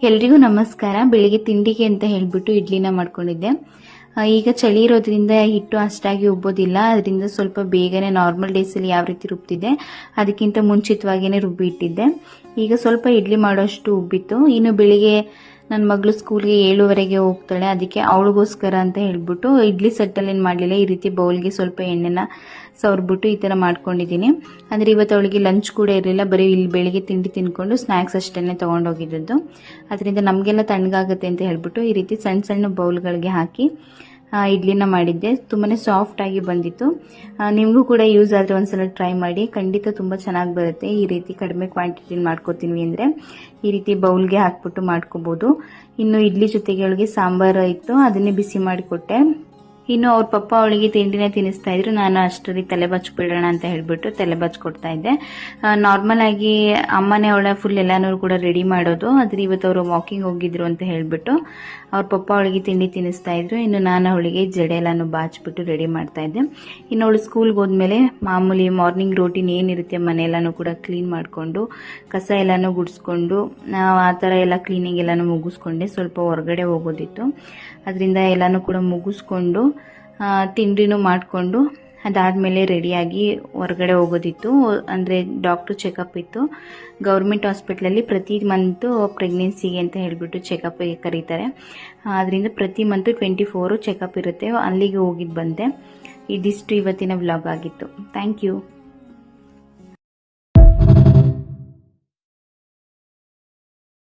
ಎಲ್ರಿಗೂ ನಮಸ್ಕಾರ. ಬೆಳಿಗ್ಗೆ ತಿಂಡಿಗೆ ಅಂತ ಹೇಳ್ಬಿಟ್ಟು ಇಡ್ಲಿನ ಮಾಡ್ಕೊಂಡಿದ್ದೆ. ಈಗ ಚಳಿ ಇರೋದ್ರಿಂದ ಹಿಟ್ಟು ಅಷ್ಟಾಗಿ ಉಬ್ಬೋದಿಲ್ಲ. ಅದರಿಂದ ಸ್ವಲ್ಪ ಬೇಗನೆ ನಾರ್ಮಲ್ ಡೇಸಲ್ಲಿ ಯಾವ ರೀತಿ ರುಬ್ತಿದ್ದೆ ಅದಕ್ಕಿಂತ ಮುಂಚಿತವಾಗಿಯೇ ರುಬ್ಬಿ ಇಟ್ಟಿದ್ದೆ. ಈಗ ಸ್ವಲ್ಪ ಇಡ್ಲಿ ಮಾಡೋಷ್ಟು ಉಬ್ಬಿತ್ತು. ಇನ್ನು ಬೆಳಿಗ್ಗೆ ನನ್ನ ಮಗಳು ಸ್ಕೂಲ್ಗೆ 7:15 ಹೋಗ್ತಾಳೆ. ಅದಕ್ಕೆ ಅವಳಿಗೋಸ್ಕರ ಅಂತ ಹೇಳ್ಬಿಟ್ಟು ಇಡ್ಲಿ ಸೆಟ್ಟಲ್ಲಿ ಏನು ಮಾಡಲಿಲ್ಲ, ಈ ರೀತಿ ಬೌಲ್ಗೆ ಸ್ವಲ್ಪ ಎಣ್ಣೆನ ಸವರ್ಬಿಟ್ಟು ಈ ಥರ ಮಾಡ್ಕೊಂಡಿದ್ದೀನಿ. ಅಂದರೆ ಇವತ್ತು ಅವಳಿಗೆ ಲಂಚ್ ಕೂಡ ಇರಲಿಲ್ಲ, ಬರೀ ಇಲ್ಲಿ ಬೆಳಿಗ್ಗೆ ತಿಂಡಿ ತಿನ್ಕೊಂಡು ಸ್ನ್ಯಾಕ್ಸ್ ಅಷ್ಟೇ ತೊಗೊಂಡೋಗಿದ್ದು. ಅದರಿಂದ ನಮಗೆಲ್ಲ ತಣ್ಣಗಾಗುತ್ತೆ ಅಂತ ಹೇಳ್ಬಿಟ್ಟು ಈ ರೀತಿ ಸಣ್ಣ ಸಣ್ಣ ಬೌಲ್ಗಳಿಗೆ ಹಾಕಿ ಇಡ್ಲಿನ ಮಾಡಿದ್ದೆ. ತುಂಬಾ ಸಾಫ್ಟಾಗಿ ಬಂದಿತ್ತು. ನಿಮಗೂ ಕೂಡ ಯೂಸ್ ಆದರೆ ಒಂದ್ಸಲ ಟ್ರೈ ಮಾಡಿ, ಖಂಡಿತ ತುಂಬ ಚೆನ್ನಾಗಿ ಬರುತ್ತೆ. ಈ ರೀತಿ ಕಡಿಮೆ ಕ್ವಾಂಟಿಟಿ ಮಾಡ್ಕೋತೀನಿ ಅಂದರೆ ಈ ರೀತಿ ಬೌಲ್ಗೆ ಹಾಕ್ಬಿಟ್ಟು ಮಾಡ್ಕೋಬೋದು. ಇನ್ನು ಇಡ್ಲಿ ಜೊತೆಗೆ ಅವಳಿಗೆ ಸಾಂಬಾರು ಇತ್ತು, ಅದನ್ನೇ ಬಿಸಿ ಮಾಡಿಕೊಟ್ಟೆ. ಇನ್ನು ಅವ್ರ ಪಪ್ಪ ಅವಳಿಗೆ ತಿಂಡಿನೇ ತಿನ್ನಿಸ್ತಾ ಇದ್ರು. ನಾನು ಅಷ್ಟರಲ್ಲಿ ತಲೆ ಬಚ್ಚಿಬಿಡೋಣ ಅಂತ ಹೇಳ್ಬಿಟ್ಟು ತಲೆ ಬಚ್ಕೊಡ್ತಾ ಇದ್ದೆ. ನಾರ್ಮಲ್ ಆಗಿ ಅಮ್ಮನೇ ಅವಳ ಫುಲ್ ಎಲ್ಲಾನು ಕೂಡ ರೆಡಿ ಮಾಡೋದು. ಆದ್ರೆ ಇವತ್ತು ಅವರು ವಾಕಿಂಗ್ ಹೋಗಿದ್ರು ಅಂತ ಹೇಳ್ಬಿಟ್ಟು ಅವ್ರ ಪಪ್ಪ ಅವಳಿಗೆ ತಿಂಡಿ ತಿನ್ನಿಸ್ತಾ ಇದ್ರು. ಇನ್ನು ನಾನು ಅವಳಿಗೆ ಜಡೆ ಎಲ್ಲಾನು ಬಾಚ್ಬಿಟ್ಟು ರೆಡಿ ಮಾಡ್ತಾ ಇದ್ದೆ. ಇನ್ನು ಅವಳು ಸ್ಕೂಲ್ಗೆ ಹೋದ್ಮೇಲೆ ಮಾಮೂಲಿ ಮಾರ್ನಿಂಗ್ ರೋಟೀನ್ ಏನಿರುತ್ತೆ ಮನೆಯೆಲ್ಲಾನು ಕೂಡ ಕ್ಲೀನ್ ಮಾಡಿಕೊಂಡು ಕಸ ಎಲ್ಲಾನು ಗುಡಿಸ್ಕೊಂಡು ಆ ಥರ ಎಲ್ಲ ಕ್ಲೀನಿಂಗ್ ಎಲ್ಲಾನು ಮುಗಿಸ್ಕೊಂಡೆ. ಸ್ವಲ್ಪ ಹೊರಗಡೆ ಹೋಗೋದಿತ್ತು, ಅದರಿಂದ ಎಲ್ಲಾನು ಕೂಡ ಮುಗಿಸ್ಕೊಂಡು ತಿಂಡಿನೂ ಮಾಡಿಕೊಂಡು ಅದಾದಮೇಲೆ ರೆಡಿಯಾಗಿ ಹೊರಗಡೆ ಹೋಗೋದಿತ್ತು. ಅಂದರೆ ಡಾಕ್ಟ್ರು ಚೆಕಪ್ ಇತ್ತು. ಗೌರ್ಮೆಂಟ್ ಹಾಸ್ಪಿಟ್ಲಲ್ಲಿ ಪ್ರತಿ ಮಂತು ಪ್ರೆಗ್ನೆನ್ಸಿಗೆ ಅಂತ ಹೇಳಿಬಿಟ್ಟು ಚೆಕಪ್ಗೆ ಕರೀತಾರೆ. ಅದರಿಂದ ಪ್ರತಿ ಮಂತು 24 ಚೆಕಪ್ ಇರುತ್ತೆ. ಅಲ್ಲಿಗೆ ಹೋಗಿದ್ದು ಬಂದೆ. ಇದಿಷ್ಟು ಇವತ್ತಿನ ವ್ಲಾಗ್ ಆಗಿತ್ತು. Thank you.